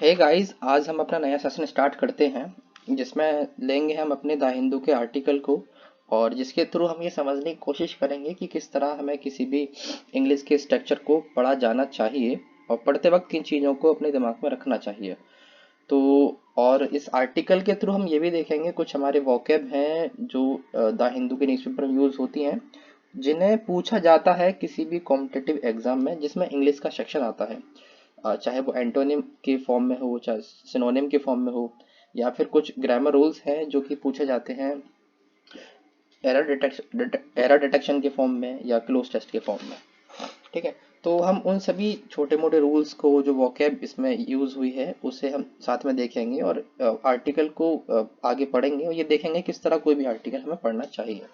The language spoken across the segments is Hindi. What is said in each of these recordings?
हे गाइस, आज हम अपना नया सेशन स्टार्ट करते हैं जिसमें लेंगे हम अपने द हिंदू के आर्टिकल को और जिसके थ्रू हम ये समझने की कोशिश करेंगे कि किस तरह हमें किसी भी इंग्लिश के स्ट्रक्चर को पढ़ा जाना चाहिए और पढ़ते वक्त किन चीज़ों को अपने दिमाग में रखना चाहिए। तो और इस आर्टिकल के थ्रू हम ये भी देखेंगे कुछ हमारे वोकैब हैं जो द हिंदू के न्यूज़पेपर में यूज़ होती हैं, जिन्हें पूछा जाता है किसी भी कॉम्पिटिटिव एग्जाम में जिसमें इंग्लिश का सेक्शन आता है। चाहे वो एंटोनिम के फॉर्म में हो, चाहे सिनोनिम के फॉर्म में हो, या फिर कुछ ग्रामर रूल्स हैं जो कि पूछे जाते हैं एरर डिटेक्शन के फॉर्म में या क्लोज टेस्ट के फॉर्म में। ठीक है, तो हम उन सभी छोटे मोटे रूल्स को जो वोकैब इसमें यूज हुई है उसे हम साथ में देखेंगे और आर्टिकल को आगे पढ़ेंगे और ये देखेंगे किस तरह कोई भी आर्टिकल हमें पढ़ना चाहिए।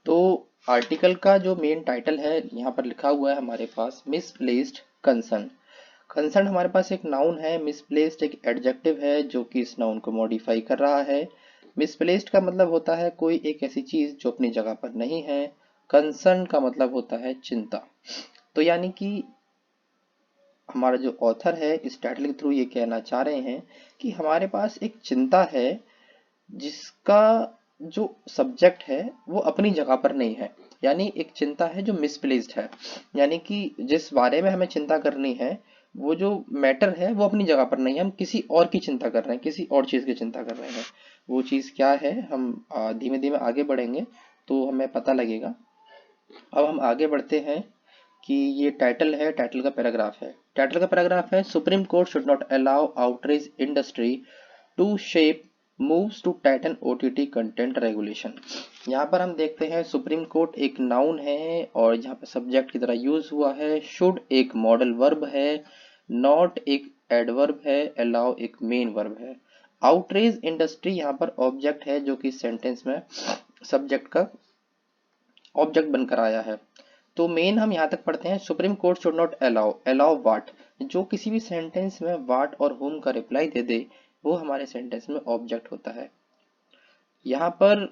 तो आर्टिकल का जो मेन टाइटल है यहाँ पर लिखा हुआ है हमारे पास, मिसप्लेस्ड कंसर्न। कंसर्न हमारे पास एक नाउन है, मिसप्लेस्ड एक एडजेक्टिव है जो कि इस नाउन को मॉडिफाई कर रहा है। मिसप्लेस्ड का मतलब होता है कोई एक ऐसी चीज जो अपनी जगह पर नहीं है। कंसर्न का मतलब होता है चिंता। तो यानी कि हमारा जो ऑथर है इस टाइटल के थ्रू ये कहना चाह रहे हैं कि हमारे पास एक चिंता है जिसका जो सब्जेक्ट है वो अपनी जगह पर नहीं है। यानी एक चिंता है जो मिसप्लेस्ड है, यानी कि जिस बारे में हमें चिंता करनी है वो जो मैटर है वो अपनी जगह पर नहीं है, हम किसी और की चिंता कर रहे हैं, किसी और चीज़ की चिंता कर रहे हैं। वो चीज़ क्या है हम धीमे धीमे आगे बढ़ेंगे तो हमें पता लगेगा। अब हम आगे बढ़ते हैं कि ये टाइटल है, टाइटल का पैराग्राफ है। टाइटल का पैराग्राफ है, Supreme court should not allow outreach industry to shape moves to tighten OTT content regulation. यहाँ पर हम देखते हैं सुप्रीम कोर्ट एक नाउन है और यहाँ पर सब्जेक्ट की तरह यूज हुआ है। शुड एक मॉडल वर्ब है, नॉट एक एडवर्ब है, अलाउ एक मेन वर्ब है। आउटरीच इंडस्ट्री यहाँ पर ऑब्जेक्ट है जो कि सेंटेंस में सब्जेक्ट का ऑब्जेक्ट बनकर आया है। तो मेन हम यहाँ तक पढ़ते हैं, supreme court should not allow, allow what, जो किसी भी सेंटेंस में वाट और हुम का रिप्लाई दे दे वो हमारे सेंटेंस में ऑब्जेक्ट होता है। यहाँ पर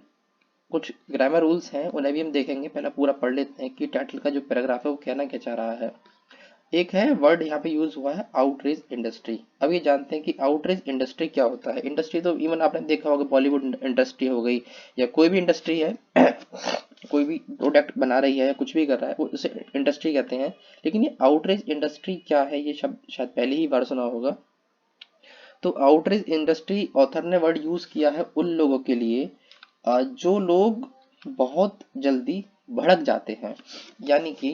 कुछ ग्रामर रूल्स हैं उन्हें भी हम देखेंगे, पहले पूरा पढ़ लेते हैं कि टाइटल का जो पैराग्राफ है वो कहना क्या चाह रहा है। एक है वर्ड यहाँ पे यूज हुआ है आउटरीच इंडस्ट्री। अब ये जानते हैं कि आउटरीच इंडस्ट्री क्या होता है। इंडस्ट्री तो इवन आपने देखा होगा, बॉलीवुड इंडस्ट्री हो गई या कोई भी इंडस्ट्री है कोई भी प्रोडक्ट बना रही है या कुछ भी कर रहा है वो उसे इंडस्ट्री कहते हैं। लेकिन ये आउटरीच इंडस्ट्री क्या है ये शब्द शायद पहले ही बार सुना होगा। तो आउटरीच इंडस्ट्री ऑथर ने वर्ड यूज किया है उन लोगों के लिए जो लोग बहुत जल्दी भड़क जाते हैं। यानी कि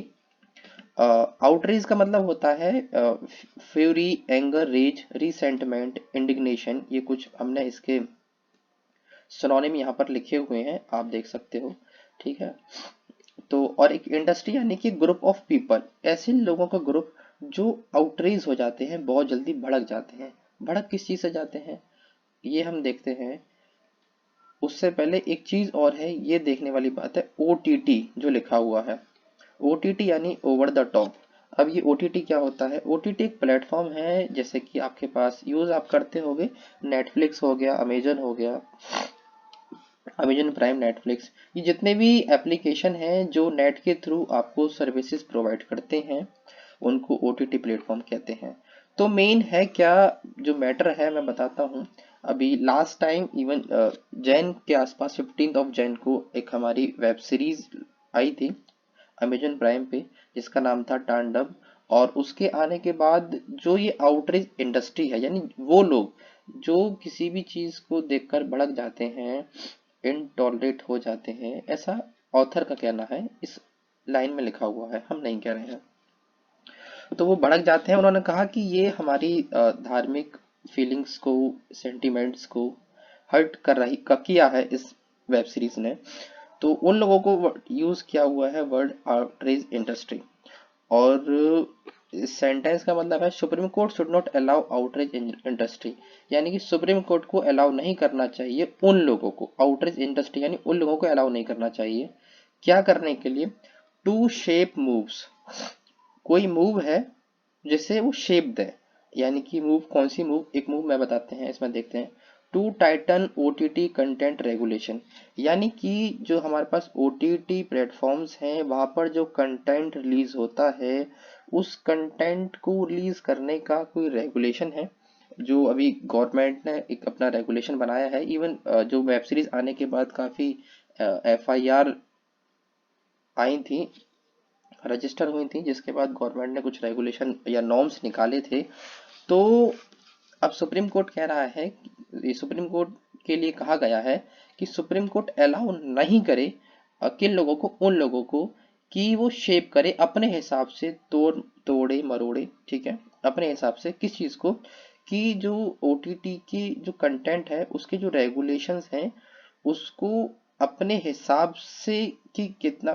आउटरीच का मतलब होता है fury, anger, rage, resentment, indignation. ये कुछ हमने इसके सिनोनिम यहाँ पर लिखे हुए हैं, आप देख सकते हो। ठीक है, तो और एक इंडस्ट्री यानी कि ग्रुप ऑफ पीपल, ऐसे लोगों का ग्रुप जो आउटरीच हो जाते हैं, बहुत जल्दी भड़क जाते हैं। भड़क किस चीज से जाते हैं ये हम देखते हैं। उससे पहले एक चीज और है, ये देखने वाली बात है ओटीटी जो लिखा हुआ है। ओटीटी यानी ओवर द टॉप। अब ये ओटीटी क्या होता है? ओटीटी एक प्लेटफॉर्म है, जैसे कि आपके पास यूज आप करते होगे, नेटफ्लिक्स हो गया, अमेजन हो गया, अमेजन प्राइम, नेटफ्लिक्स, ये जितने भी एप्लीकेशन हैं जो नेट के थ्रू आपको सर्विसेज प्रोवाइड करते हैं उनको ओटीटी प्लेटफॉर्म कहते हैं। तो मेन है क्या जो मैटर है मैं बताता हूँ। अभी लास्ट टाइम इवन जैन के आसपास 15 ऑफ जैन को एक हमारी वेब सीरीज आई थी अमेजन प्राइम पे जिसका नाम था तांडव। और उसके आने के बाद जो ये आउटरीच इंडस्ट्री है, यानी वो लोग जो किसी भी चीज को देखकर भड़क जाते हैं, इनटॉलरेट हो जाते हैं, ऐसा ऑथर का कहना है। इस लाइन में लिखा हुआ है, हम नहीं कह रहे हैं। तो वो भड़क जाते हैं। उन्होंने कहा कि ये हमारी धार्मिक फीलिंग्स को, सेंटिमेंट्स को हर्ट कर रही का किया है इस वेब सीरीज ने। तो उन लोगों को यूज किया हुआ है वर्ड आउटरीच इंडस्ट्री। और इस सेंटेंस का मतलब है Supreme court should not allow outreach industry, यानी कि सुप्रीम कोर्ट को अलाउ नहीं करना चाहिए उन लोगों को, आउटरीच इंडस्ट्री यानी उन लोगों को अलाउ नहीं करना चाहिए। क्या करने के लिए? टू शेप मूव्स, कोई मूव है जिसे वो शेप दे। यानी कि मूव, कौन सी मूव? एक मूव मैं बताते हैं, इसमें देखते हैं। To tighten OTT content regulation, यानी कि जो हमारे पास ओटीटी प्लेटफॉर्म्स हैं वहां पर जो कंटेंट रिलीज होता है उस कंटेंट को रिलीज करने का कोई रेगुलेशन है? जो अभी गवर्नमेंट ने एक अपना रेगुलेशन बनाया है, इवन जो वेब सीरीज आने के बाद काफी FIR आई थी, रजिस्टर हुई थी, जिसके बाद गवर्नमेंट ने कुछ रेगुलेशन या नॉर्म्स निकाले थे। तो अब सुप्रीम कोर्ट कह रहा है, ये सुप्रीम कोर्ट के लिए कहा गया है कि सुप्रीम कोर्ट अलाउ नहीं करे किन लोगों को, उन लोगों को, कि वो शेप करे अपने हिसाब से, तोड़े मरोड़े, ठीक है, अपने हिसाब से किस चीज को, कि जो OTT की जो कंटेंट है उसके जो रेगुलेशंस हैं उसको अपने हिसाब से, कि कितना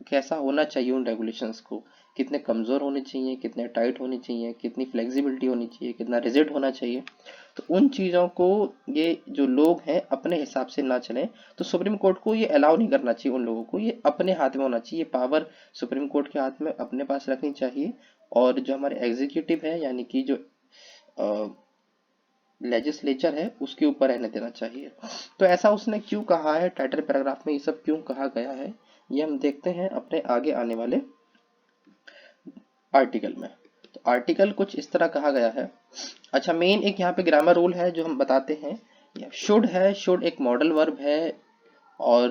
कैसा होना चाहिए, उन रेगुलेशंस को कितने कमजोर होने चाहिए, कितने टाइट होने चाहिए, कितनी फ्लेक्सिबिलिटी होनी चाहिए, कितना रिजिड होना चाहिए। तो उन चीज़ों को ये जो लोग हैं अपने हिसाब से ना चलें, तो सुप्रीम कोर्ट को ये अलाउ नहीं करना चाहिए उन लोगों को, ये अपने हाथ में होना चाहिए, पावर सुप्रीम कोर्ट के हाथ में अपने पास रखनी चाहिए। और जो हमारे एग्जीक्यूटिव है, यानी कि जो लेजिस्लेचर है, उसके ऊपर रहने देना चाहिए। तो ऐसा उसने क्यों कहा है, टाइटल पैराग्राफ में ये सब क्यों कहा गया है, ये हम देखते हैं अपने आगे आने वाले आर्टिकल में। तो आर्टिकल कुछ इस तरह कहा गया है। अच्छा, मेन एक यहाँ पे ग्रामर रूल है जो हम बताते हैं। शुड है, शुड एक मॉडल वर्ब है, और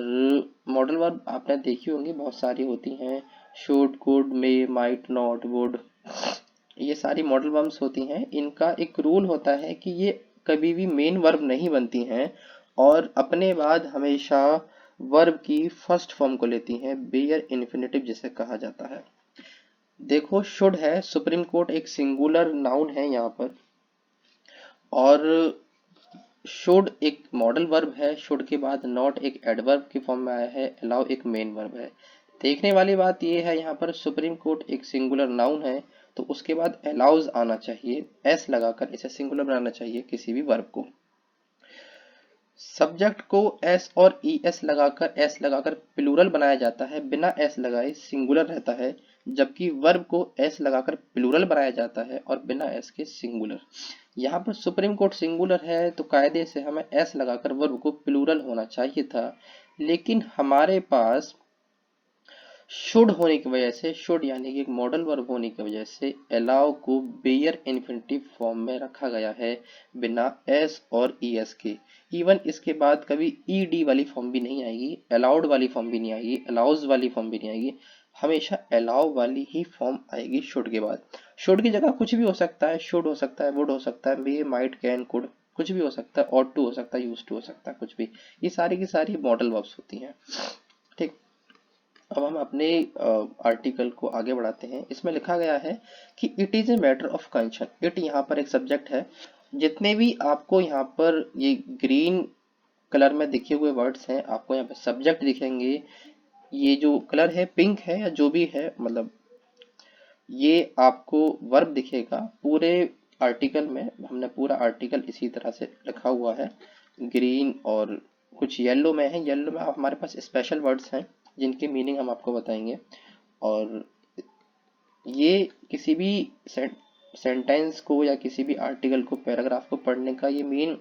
मॉडल वर्ब आपने देखी होंगी, बहुत सारी होती हैं, should, could, may, might, not, would, ये सारी मॉडल वर्ब्स होती हैं। इनका एक रूल होता है कि ये कभी भी मेन वर्ब नहीं बनती हैं, और अपने बाद हमेशा वर्ब की फर्स्ट फॉर्म को लेती हैं, बेयर इन्फिनेटिव जिसे कहा जाता है। देखो, शुड है, सुप्रीम कोर्ट एक सिंगुलर नाउन है यहाँ पर, और शुड एक मॉडल वर्ब है, शुड के बाद नॉट एक एडवर्ब की फॉर्म में आया है, अलाउ एक मेन वर्ब है। देखने वाली बात यह है, यहाँ पर सुप्रीम कोर्ट एक सिंगुलर नाउन है, तो उसके बाद अलाउज आना चाहिए, एस लगाकर इसे सिंगुलर बनाना चाहिए किसी भी वर्ब को। सब्जेक्ट को एस और एस लगाकर प्लूरल बनाया जाता है, बिना एस लगाए सिंगुलर रहता है, जबकि वर्ब को एस लगाकर प्लूरल बनाया जाता है और बिना एस के सिंगुलर। यहाँ पर सुप्रीम कोर्ट सिंगुलर है, तो कायदे से हमें एस लगाकर वर्ब को प्लूरल होना चाहिए था, लेकिन हमारे पास शुड होने की वजह से, शुड यानी कि एक मॉडल वर्ब होने की वजह से अलाउ को बेयर इन्फिनिटिव फॉर्म में रखा गया है, बिना एस और एस के। इवन इसके बाद कभी ईडी वाली फॉर्म भी नहीं आएगी, अलाउड वाली फॉर्म भी नहीं आएगी, अलाउज वाली फॉर्म भी नहीं आएगी, हमेशा अलाउ वाली ही फॉर्म आएगी शुड के बाद। शुड की जगह कुछ भी हो सकता है, शुड हो सकता है, वुड हो सकता है, मे, माइट, कैन, कुड, कुछ भी हो सकता है, ऑट टू हो सकता है, यूज टू हो सकता है, कुछ भी। ये सारी की सारी मॉडल वर्ब्स होती हैं, ठीक। अब हम अपने आर्टिकल को आगे बढ़ाते हैं। इसमें लिखा गया है कि it is a matter of concern. It यहाँ पर एक सब्जेक्ट है। जितने भी आपको यहाँ पर ये ग्रीन कलर में दिखे हुए वर्ड्स हैं, आपको यहाँ पे सब्जेक्ट दिखेंगे। ये जो कलर है पिंक है या जो भी है, मतलब ये आपको वर्ब दिखेगा। पूरे आर्टिकल में हमने पूरा आर्टिकल इसी तरह से लिखा हुआ है, ग्रीन और कुछ येलो में है। येलो में हमारे पास स्पेशल वर्ड्स हैं जिनके मीनिंग हम आपको बताएंगे। और ये किसी भी सेंटेंस को या किसी भी आर्टिकल को, पैराग्राफ को पढ़ने का ये मेन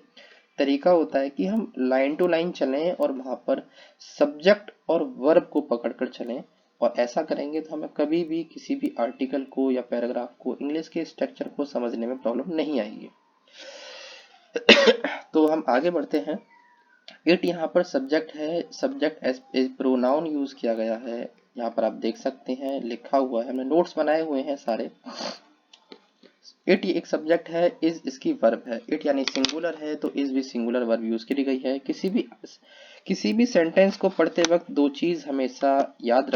तरीका होता है कि हम लाइन टू लाइन चलें और वहां पर सब्जेक्ट और वर्ब को पकड़कर चलें। और ऐसा करेंगे तो हमें कभी भी किसी भी आर्टिकल को या पैराग्राफ को, इंग्लिश के स्ट्रक्चर को समझने में प्रॉब्लम नहीं आएगी। तो हम आगे बढ़ते हैं। इट यहाँ पर सब्जेक्ट है, सब्जेक्ट एज प्रोनाउन यूज किया गया है। यहाँ पर आप देख सकते हैं लिखा हुआ है, हमने नोट्स बनाए हुए हैं सारे। इट एक सब्जेक्ट है, इज इसकी वर्ब है। इट यानी सिंगुलर है, तो इज भी सिंगुलर वर्ब यूज की गई है। किसी भी सेंटेंस को पढ़ते वक्त दो चीज हमेशा याद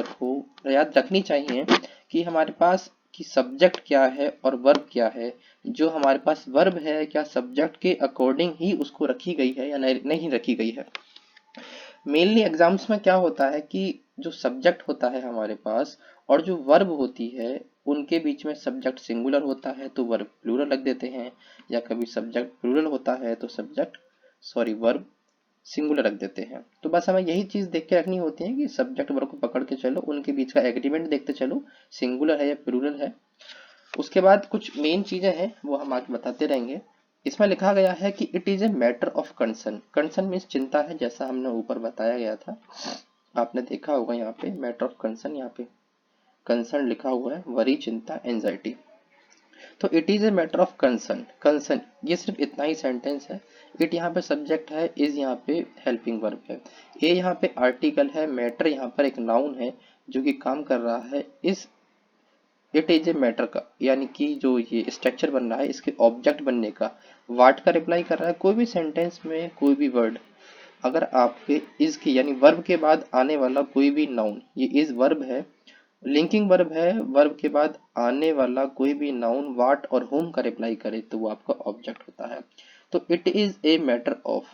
रखनी चाहिए, कि हमारे पास कि सब्जेक्ट क्या है और वर्ब क्या है। जो हमारे पास वर्ब है, क्या सब्जेक्ट के अकॉर्डिंग ही उसको रखी गई है या नहीं रखी गई है। मेनली एग्जाम्स में क्या होता है कि जो सब्जेक्ट होता है हमारे पास और जो वर्ब होती है, उनके बीच में सब्जेक्ट सिंगुलर होता है तो वर्ब प्लूरल रख देते हैं, या कभी सब्जेक्ट प्लूरल होता है तो वर्ब सिंगुलर रख देते हैं। तो बस हमें यही चीज देख के रखनी होती है कि सब्जेक्ट वर्ब को पकड़ के चलो, उनके बीच का एग्रीमेंट देखते चलो, सिंगुलर है या प्लूरल है। उसके बाद कुछ मेन चीजें हैं वो हम आगे बताते रहेंगे। इसमें लिखा गया है कि it is a matter of concern. Concern means चिंता है, जैसा हमने ऊपर बताया गया था, आपने देखा होगा यहाँ पे मैटर ऑफ कंसर्न। यहाँ पे कंसर्न लिखा हुआ है, वरी, चिंता, एंजाइटी। तो it is a matter of concern, concern ये सिर्फ इतना ही सेंटेंस है। इट यहाँ पे सब्जेक्ट है, इज यहाँ पे हेल्पिंग वर्ब है, ए यहाँ पे आर्टिकल है, मैटर यहाँ पर एक नाउन है जो कि काम कर रहा है इस इट इज ए मैटर का, यानी कि जो ये स्ट्रक्चर बन रहा है इसके ऑब्जेक्ट बनने का वाट का रिप्लाई कर रहा है। कोई भी सेंटेंस में कोई भी वर्ड अगर आपके इज की यानी वर्ब के बाद आने वाला कोई भी नाउन, ये इज वर्ब है, लिंकिंग वर्ब है, वर्ब के बाद आने वाला कोई भी नाउन वाट और होम का रिप्लाई करे तो वो आपका ऑब्जेक्ट होता है। तो it is a matter of,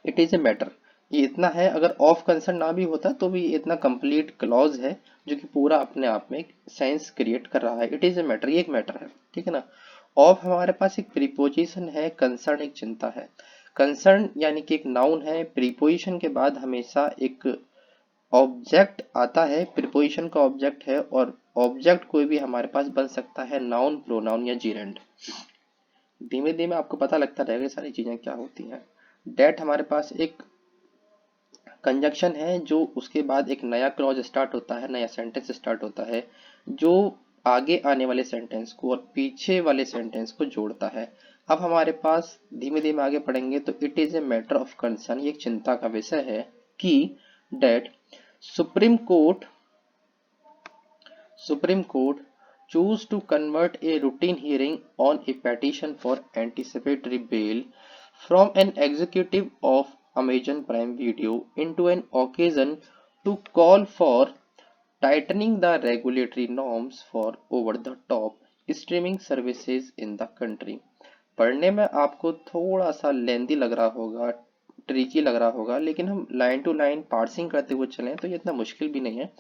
it is a matter ये इतना है। अगर ऑफ कंसर्न ना भी होता तो भी इतना कंप्लीट क्लॉज है जो कि पूरा अपने आप में एक सेंस क्रिएट कर रहा है। इट इज ए मैटर, ये एक मैटर है, ठीक है ना। ऑफ हमारे पास एक प्रीपोजिशन है, कंसर्न एक चिंता है। कंसर्न यानी कि एक नाउन है, प्रीपोजिशन के बाद हमेशा एक ऑब्जेक्ट आता है, प्रीपोजिशन का ऑब्जेक्ट है, और ऑब्जेक्ट कोई भी हमारे पास बन सकता है नाउन, प्रोनाउन या जीरेंड। धीमे धीमे आपको पता लगता रहेगा ये सारी चीजें क्या होती हैं। डेट हमारे पास एक कंजक्शन है जो उसके बाद एक नया क्लॉज स्टार्ट होता है, नया सेंटेंस स्टार्ट होता है जो आगे आने वाले सेंटेंस को और पीछे वाले सेंटेंस को जोड़ता है। अब हमारे पास धीमे धीमे आगे पढ़ेंगे तो it is a matter of concern, ये एक चिंता का विषय है कि date Supreme Court choose to convert a routine hearing on a petition for anticipatory bail from an executive of Amazon Prime Video into an occasion to call for tightening the regulatory norms for over-the-top streaming services in the country। पढ़ने में आपको थोड़ा सा लेंदी लग रहा होगा, ट्रिकी लग रहा होगा, लेकिन हम लाइन टू लाइन पार्सिंग करते हुए चलें तो ये इतना मुश्किल भी नहीं है।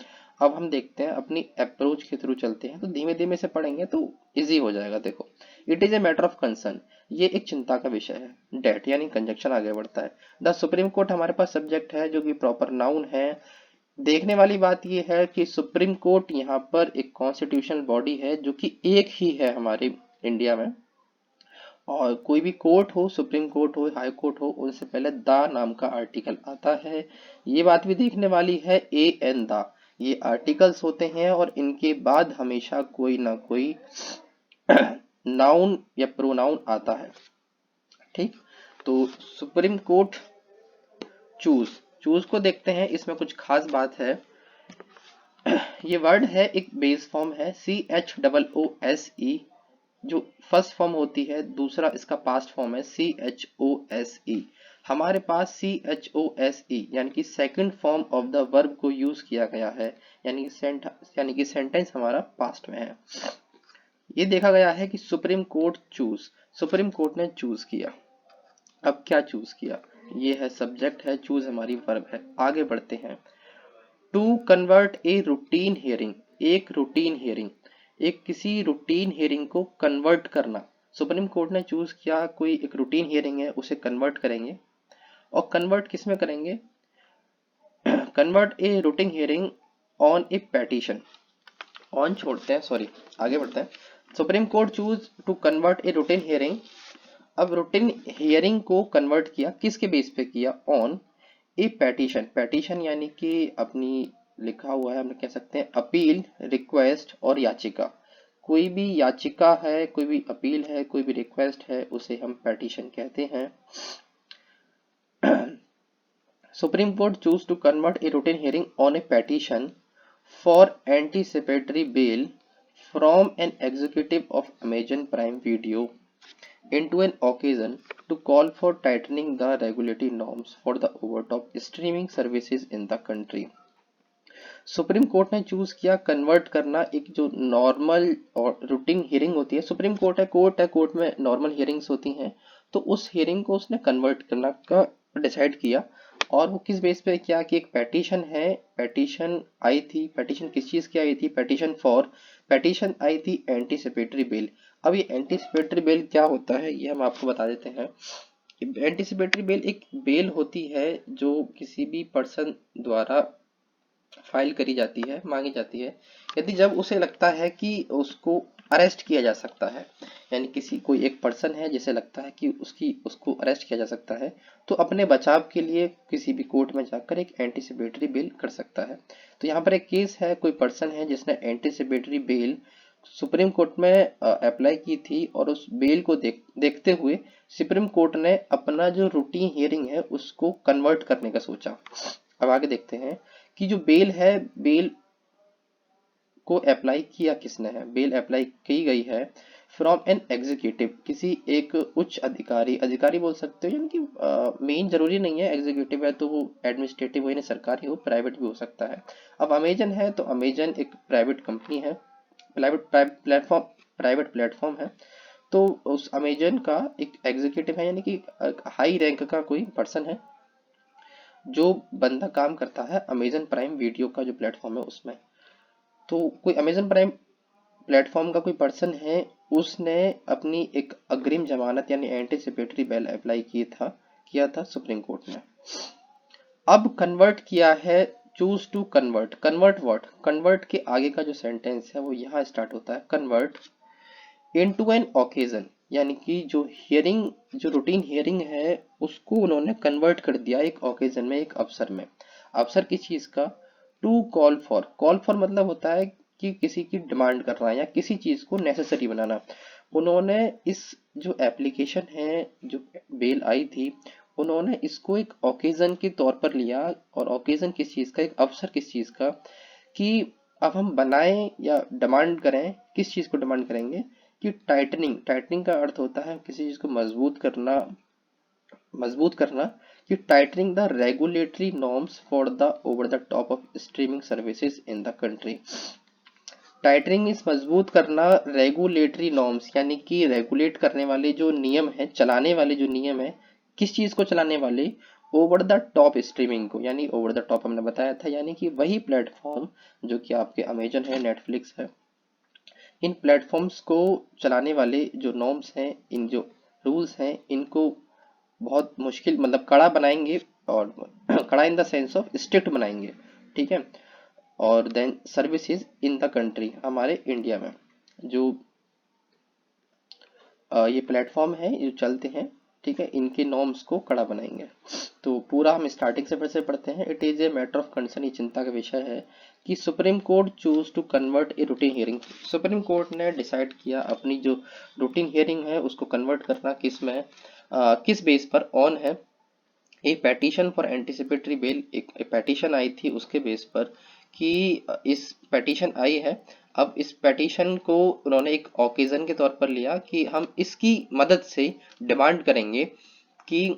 अब हम देखते हैं, अपनी अप्रोच के थ्रू चलते हैं तो धीमे धीमे से पढ़ेंगे तो इजी हो जाएगा। देखो, it is a matter of concern, ये एक चिंता का विषय है। डेट यानी कंजक्शन आगे बढ़ता है। द सुप्रीम कोर्ट हमारे पास सब्जेक्ट है जो कि प्रॉपर नाउन है। देखने वाली बात यह है कि सुप्रीम कोर्ट यहाँ पर एक कॉन्स्टिट्यूशनल बॉडी है जो कि एक ही है हमारे इंडिया में, और कोई भी कोर्ट हो, सुप्रीम कोर्ट हो, हाई कोर्ट हो, उनसे पहले द नाम का आर्टिकल आता है। ये बात भी देखने वाली है, ए एन द ये आर्टिकल्स होते हैं और इनके बाद हमेशा कोई ना कोई नाउन या प्रोनाउन आता है, ठीक। तो सुप्रीम कोर्ट चूज, चूज को देखते हैं, इसमें कुछ खास बात है। ये वर्ड है, एक बेस फॉर्म है, CHOOSE जो फर्स्ट फॉर्म होती है, दूसरा इसका पास्ट फॉर्म है CHOSE। हमारे पास CHOSE यानी कि second form of the verb को यूज किया गया है, यानी कि सेंटेंस हमारा पास्ट में है। ये देखा गया है कि Supreme Court choose, supreme Court ने चूज किया। अब क्या चूज किया, ये है सब्जेक्ट है, चूज हमारी वर्ब है। आगे बढ़ते हैं। To convert a routine hearing, एक रूटीन हियरिंग, एक किसी रूटीन हियरिंग को कन्वर्ट करना। सुप्रीम कोर्ट ने चूज किया कोई एक रूटीन हियरिंग है उसे कन्वर्ट करेंगे, और कन्वर्ट किस में करेंगे, convert a routine hearing on a petition, on छोड़ते हैं, सॉरी आगे बढ़ते हैं। Supreme Court choose to convert a routine hearing, अब रूटीन हियरिंग को कन्वर्ट किया, किसके बेस पे किया, ऑन ए पेटिशन, पेटिशन यानी कि अपनी लिखा हुआ है, हम कह सकते हैं अपील, रिक्वेस्ट और याचिका। कोई भी याचिका है, कोई भी अपील है, कोई भी रिक्वेस्ट है, उसे हम पेटिशन कहते हैं। Supreme Court choose to convert a routine hearing on a petition for anticipatory bail from an executive of Amazon Prime Video into an occasion to call for tightening the regulatory norms for the over-top streaming services in the country। Supreme Court ने चूज किया कन्वर्ट करना, एक जो नॉर्मल और रूटीन हियरिंग होती है, सुप्रीम कोर्ट है, कोर्ट में नॉर्मल हियरिंग्स होती हैं, तो उस हियरिंग को उसने कन्वर्ट करना का डिसाइड किया। और वो किस बेस पे किया कि एक पेटिशन है, पेटिशन आई थी, पेटिशन किस चीज की आई थी, पेटिशन आई थी एंटीसिपेटरी बेल। अब ये एंटीसिपेटरी बेल क्या होता है ये हम आपको बता देते हैं। एंटीसिपेटरी बेल एक बेल होती है जो किसी भी पर्सन द्वारा फाइल करी जाती है, मांगी जाती है, यदि जब उसे लगता है कि उसको अरेस्ट किया जा सकता है, यानी किसी कोई एक पर्सन है जिसे लगता है कि उसको अरेस्ट किया जा सकता है, तो अपने बचाव के लिए किसी भी कोर्ट में जाकर एक एंटीसिपेटरी बेल कर सकता है। तो यहाँ पर एक केस है, कोई पर्सन है जिसने एंटीसिपेटरी बेल सुप्रीम कोर्ट में अप्लाई की थी, और उस बेल को देखते हुए सुप्रीम कोर्ट ने अपना जो रूटीन हियरिंग है उसको कन्वर्ट करने का सोचा। अब आगे देखते हैं कि जो बेल है, बेल को अप्लाई किया किसने है। बेल अप्लाई की गई है फ्रॉम एन एग्जीक्यूटिव, किसी एक उच्च अधिकारी, अधिकारी बोल सकते हो, यानी कि मेन जरूरी नहीं है, एग्जीक्यूटिव है तो वो एडमिनिस्ट्रेटिव हो यानी सरकारी हो, प्राइवेट भी हो सकता है। अब अमेजन है तो अमेजन एक प्राइवेट कंपनी है, प्राइवेट प्लेटफॉर्म है, तो उस अमेजन का एक एग्जीक्यूटिव है, यानी कि हाई रैंक का कोई पर्सन है, जो बंदा काम करता है अमेजन प्राइम वीडियो का जो प्लेटफॉर्म है उसमें। तो कोई अमेजन प्राइम प्लेटफॉर्म का कोई पर्सन है, उसने अपनी एक अग्रिम जमानत यानी एंटीसिपेटरी बेल अप्लाई किया था सुप्रीम कोर्ट ने। अब कन्वर्ट किया है, choose to convert, convert what, convert के आगे का जो सेंटेंस है वो यहाँ स्टार्ट होता है, कन्वर्ट इनटू एन ओकेजन, यानी कि जो हियरिंग, जो रूटीन हियरिंग है उसको उन्होंने कन्वर्ट कर दिया एक ओकेजन में, एक अवसर में। अवसर किस चीज का, to call for, call for मतलब होता है कि किसी की डिमांड करना या किसी चीज को नेसेसरी बनाना। उन्होंने इस जो एप्लीकेशन है, जो बेल आई थी, उन्होंने इसको एक ओकेजन के तौर पर लिया, और ओकेजन किस चीज का, एक अवसर किस चीज का, कि अब हम बनाएं या डिमांड करें, किस चीज को डिमांड करेंगे, कि टाइटनिंग, टाइटनिंग का अर्थ होता है किसी चीज को मजबूत करना, मजबूत करना, कि tightening the regulatory norms for the over the top of streaming services in the country. Tightening means मजबूत करना रेगुलेटरी नॉर्म्स, यानी कि रेगुलेट करने वाले जो नियम है, चलाने वाले जो नियम है, किस चीज को चलाने वाले, ओवर द टॉप स्ट्रीमिंग को, यानी ओवर द टॉप हमने बताया था, यानी कि वही प्लेटफॉर्म जो कि आपके अमेजन है, नेटफ्लिक्स है, इन प्लेटफॉर्म्स को चलाने वाले जो नॉर्म्स हैं, इन जो रूल्स हैं, इनको बहुत मुश्किल मतलब कड़ा बनाएंगे, और कड़ा in the sense of strict बनाएंगे, ठीक है। और then services in the country, हमारे इंडिया में जो ये प्लेटफॉर्म है, जो चलते हैं, ठीक है, इनके नॉर्म्स को कड़ा बनाएंगे। तो पूरा हम स्टार्टिंग से फिर से पढ़ते हैं। It is a matter of concern, ये चिंता का विषय है कि Supreme Court choose to convert a routine hearing, Supreme Court ने डिसाइड किया अपनी जो रूटीन हियरिंग है उसको कन्वर्ट करना, किस में, किस बेस पर, ऑन है ए पेटिशन फॉर एंटिसिपेटरी बेल, एक पेटिशन आई थी उसके बेस पर, कि इस पेटिशन आई है। अब इस पेटिशन को उन्होंने एक ओकेजन के तौर पर लिया कि हम इसकी मदद से डिमांड करेंगे कि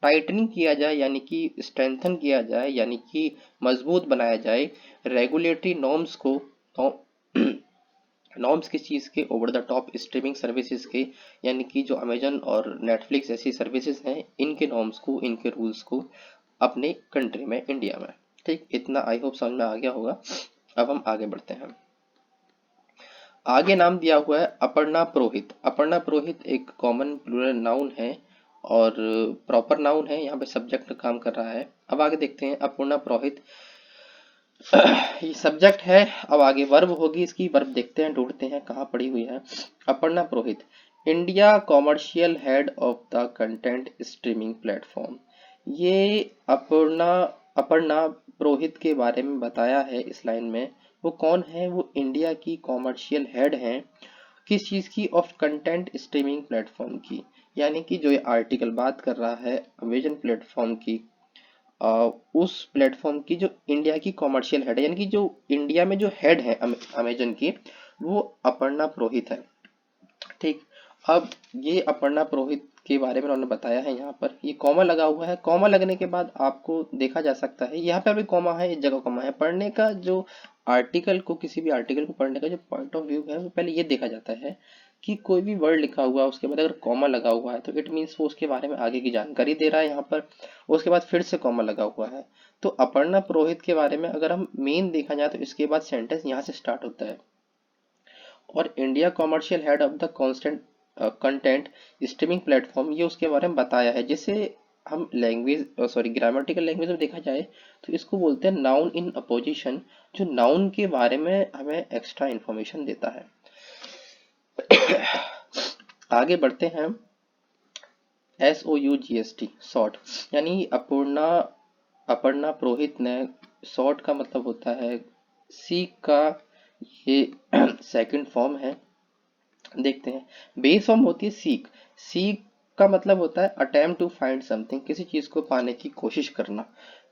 टाइटनिंग किया जाए, यानी कि स्ट्रेंथन किया जाए, यानी कि मजबूत बनाया जाए रेगुलेटरी नॉर्म्स को, नॉर्म्स किस चीज़ के, over the top streaming services के, यानी कि जो अमेजन और नेटफ्लिक्स ऐसी सर्विसेज हैं, इनके नॉर्म्स को, इनके रूल्स को अपने कंट्री में, इंडिया में। ठीक, इतना आई होप समझ में आ गया होगा। अब हम आगे बढ़ते हैं। आगे नाम दिया हुआ है अपर्णा पुरोहित। अपर्णा पुरोहित एक कॉमन प्लूरल नाउन है और प्रॉपर नाउन है, यहाँ पे सब्जेक्ट काम कर रहा है। अब आगे देखते हैं अपर्णा पुरोहित, ये सब्जेक्ट है। अब आगे वर्ब होगी इसकी, वर्ब देखते हैं, ढूंढते हैं कहाँ पड़ी हुई है। Aparna Purohit, India commercial head of the content streaming platform. ये अपर्णा अपर्णा पुरोहित के बारे में बताया है इस लाइन में। वो कौन है, वो इंडिया की कॉमर्शियल हेड हैं, किस चीज़ की, ऑफ कंटेंट स्ट्रीमिंग प्लेटफॉर्म की, यानी कि जो ये आर्टिकल बात कर रहा है अमेजन प्लेटफॉर्म की, उस प्लेटफॉर्म की जो इंडिया की कॉमर्शियल हेड है, यानी कि जो इंडिया में जो हेड है अमेजन की, वो अपर्णा पुरोहित है। ठीक, अब ये अपर्णा पुरोहित के बारे में उन्होंने बताया है। यहाँ पर ये कॉमा लगा हुआ है, कॉमा लगने के बाद आपको देखा जा सकता है, यहाँ पर भी कॉमा है, इस जगह कॉमा है। पढ़ने का जो आर्टिकल को, किसी भी आर्टिकल को पढ़ने का जो पॉइंट ऑफ व्यू है, वो पहले ये देखा जाता है कि कोई भी वर्ड लिखा हुआ है उसके बाद अगर कॉमा लगा हुआ है तो इट मीन्स वो उसके बारे में आगे की जानकारी दे रहा है यहाँ पर, उसके बाद फिर से कॉमा लगा हुआ है। तो अपर्णा पुरोहित के बारे में अगर हम मेन देखा जाए तो इसके बाद सेंटेंस यहाँ से स्टार्ट होता है, और India commercial head of the constant content streaming platform, ये उसके बारे में बताया है। जिसे हम लैंग्वेज, सॉरी, ग्रामेटिकल लैंग्वेज में देखा जाए तो इसको बोलते हैं नाउन इन अपोजिशन, जो नाउन के बारे में हमें एक्स्ट्रा इंफॉर्मेशन देता है। आगे बढ़ते हैं। SOUGST शॉर्ट, यानी अपर्णा पुरोहित ने, शॉर्ट का मतलब होता है सीख का ये सेकंड फॉर्म है। देखते हैं, बेस फॉर्म होती है सीख। सीख का मतलब होता है अटेम्प्ट टू फाइंड समथिंग, किसी चीज को पाने की कोशिश करना।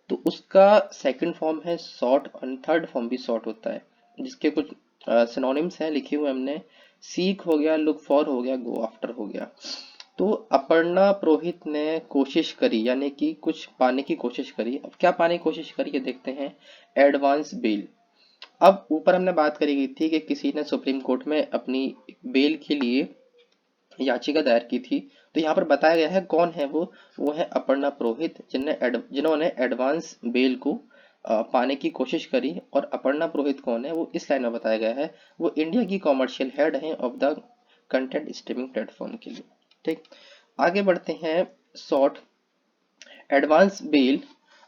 तो उसका सेकंड फॉर्म है सॉर्ट, और थर्ड फॉर्म भी सॉर्ट होता है, जिसके कुछ सिनोनिम्स हैं लिखे हुए हमने। सीख हो गया, लुक फॉर हो गया, गो आफ्टर हो गया। तो अपर्णा पुरोहित ने कोशिश करी, यानी कि कुछ पाने की कोशिश करी। अब क्या पाने की कोशिश करी ये देखते हैं। Advance bail. अब ऊपर हमने बात करी गई थी कि किसी ने सुप्रीम कोर्ट में अपनी बेल के लिए याचिका दायर की थी। तो यहाँ पर बताया गया है कौन है वो है अपर्णा पुरोहित, जिन्होंने एडवांस बेल को पाने की कोशिश करी। और अपर्णा पुरोहित कौन है वो इस लाइन में बताया गया है। वो इंडिया की कॉमर्शियल हेड है of the content streaming platform के लिए। ठीक, आगे बढ़ते हैं। शॉर्ट, एडवांस बेल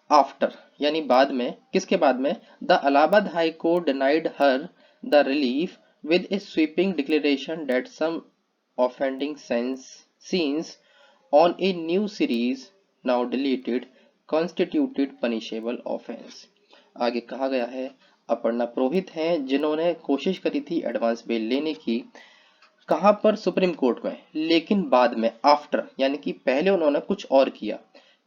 आफ्टर, यानी बाद में, किसके बाद में। The Allahabad High Court denied her the relief with a sweeping declaration that some offending scenes on a new series now deleted constituted punishable offense। आगे कहा गया है अपर्णा पुरोहित हैं जिन्होंने कोशिश करी थी एडवांस बेल लेने की। कहां पर, सुप्रीम कोर्ट में, लेकिन बाद में, आफ्टर, यानी कि पहले उन्होंने कुछ और किया।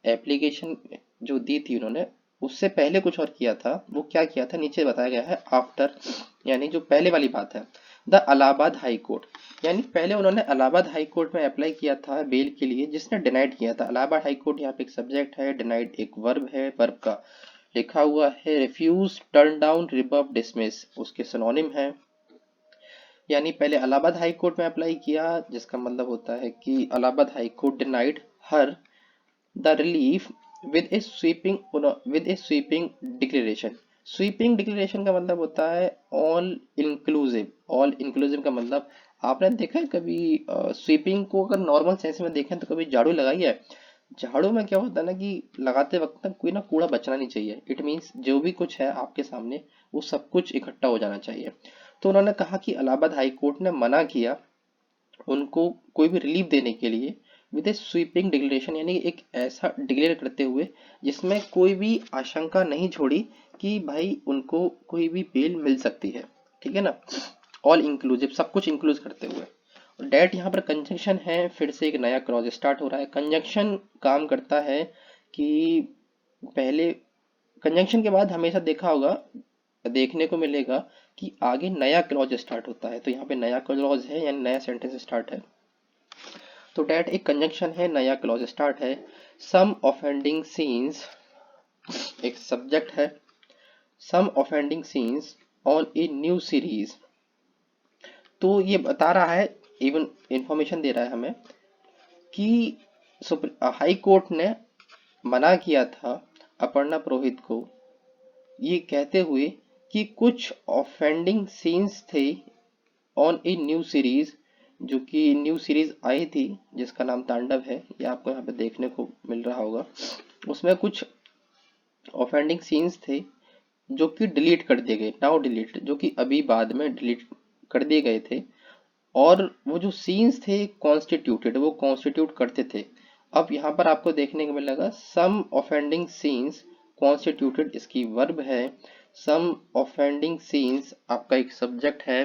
एप्लीकेशन जो दी थी उन्होंने, उससे पहले कुछ और किया था। वो क्या किया था नीचे बताया गया है आफ्टर, यानी जो पहले वाली बात है। द इलाहाबाद हाई कोर्ट, यानी पहले उन्होंने इलाहाबाद हाई कोर्ट में अप्लाई किया था बेल के लिए, जिसने डिनाइड किया था। इलाहाबाद हाई कोर्ट यहाँ पे एक सब्जेक्ट है, डिनाइड एक वर्ब है। वर्ब का लिखा हुआ है रिफ्यूज, टर्न डाउन, रिबफ, डिसमिस, उसके सिनोनिम है। यानी पहले इलाहाबाद हाई कोर्ट में अप्लाई किया, जिसका मतलब होता है कि Allahabad High Court denied her the relief with a sweeping declaration. Sweeping declaration का मतलब होता है ऑल इंक्लूसिव। ऑल इंक्लूसिव का मतलब, आपने देखा है कभी स्वीपिंग को अगर नॉर्मल सेंस में देखें तो कभी झाड़ू लगाई है। झाड़ू में क्या होता है ना कि लगाते वक्त ना कोई ना कूड़ा बचना नहीं चाहिए। इट मीन्स जो भी कुछ है आपके सामने वो सब कुछ इकट्ठा हो जाना चाहिए। तो उन्होंने कहा कि इलाहाबाद हाई कोर्ट ने मना किया उनको कोई भी रिलीफ देने के लिए विद ए स्वीपिंग डिक्लेरेशन, यानी एक ऐसा डिक्लेयर करते हुए जिसमें कोई भी आशंका नहीं छोड़ी कि भाई उनको कोई भी बेल मिल सकती है। ठीक है ना, ऑल इंक्लूसिव, सब कुछ इंक्लूड करते हुए। डेट यहाँ पर कंजंक्शन है, फिर से एक नया क्लॉज स्टार्ट हो रहा है। कंजंक्शन काम करता है कि पहले, कंजंक्शन के बाद हमेशा देखा होगा, देखने को मिलेगा कि आगे नया क्लॉज स्टार्ट होता है। तो यहाँ पे नया क्लॉज है यानी नया सेंटेंस स्टार्ट है। तो डेट एक कंजंक्शन है, नया क्लॉज स्टार्ट है। सम ऑफेंडिंग सीन्स एक सब्जेक्ट है। Some offending scenes on a new series, तो ये बता रहा है, इवन इंफॉर्मेशन दे रहा है हमें कि हाई कोर्ट ने मना किया था अपर्णा पुरोहित को ये कहते हुए कि कुछ ऑफेंडिंग सीन्स थे ऑन ए न्यू सीरीज, जो कि न्यू सीरीज आई थी जिसका नाम तांडव है, ये आपको यहाँ पे देखने को मिल रहा होगा। उसमें कुछ ऑफेंडिंग सीन्स थे जो कि डिलीट कर दिए गए, नाउ डिलीट, जो कि अभी बाद में डिलीट कर दिए गए थे। और वो जो सीन्स थे कॉन्स्टिट्यूटेड, वो कॉन्स्टिट्यूट करते थे। अब यहाँ पर आपको देखने को मिलेगा सम ऑफेंडिंग सीन्स कॉन्स्टिट्यूटेड, इसकी वर्ब है। सम ऑफेंडिंग सीन्स आपका एक सब्जेक्ट है।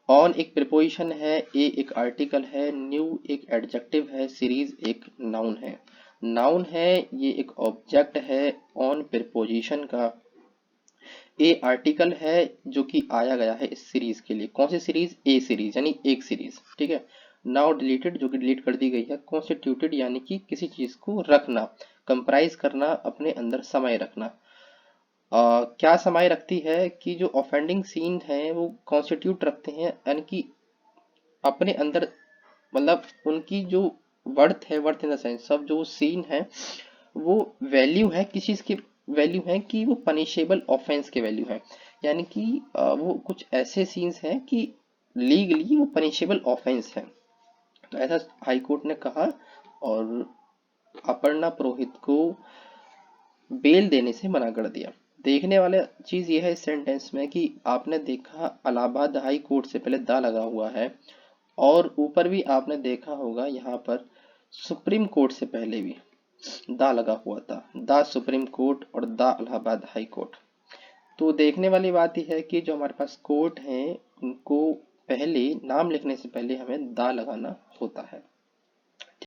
ऑन एक प्रिपोजिशन है, ए एक आर्टिकल है, न्यू एक एडजेक्टिव है, सीरीज एक नाउन है। नाउन है, ये एक ऑब्जेक्ट है ऑन प्रिपोजिशन का। ए आर्टिकल है जो कि आया गया है इस सीरीज के लिए। कौन सी सीरीज, ए सीरीज, यानी एक सीरीज। ठीक है। नाउ डिलीटेड, जो कि डिलीट कर दी गई है। कॉन्स्टिट्यूटेड, यानी कि किसी चीज को रखना, कंप्राइज करना, अपने अंदर समाये रखना। क्या समाये रखती है कि जो ऑफेंडिंग सीन है वो कॉन्स्टिट्यूट रखते हैं, यानी कि अपने अंदर, मतलब उनकी जो वर्थ है, वर्थ इन द सेंस सब जो सीन है वो वैल्यू है, किस चीज की वैल्यू है कि वो पनिशेबल ऑफेंस के वैल्यू है। यानी कि वो कुछ ऐसे सीन्स हैं कि लीगली वो पनिशेबल ऑफेंस है। तो ऐसा हाई कोर्ट ने कहा और अपर्णा पुरोहित को बेल देने से मना कर दिया। देखने वाला चीज़ ये है इस सेंटेंस में कि आपने देखा इलाहाबाद हाई कोर्ट से पहले दा लगा हुआ है, और ऊपर भी आपने देखा होगा यहाँ पर सुप्रीम कोर्ट से पहले भी दा लगा हुआ था, दा सुप्रीम कोर्ट और दा इलाहाबाद हाई कोर्ट। तो देखने वाली बात यह है कि जो हमारे पास कोर्ट हैं उनको पहले नाम लिखने से पहले हमें दा लगाना होता है।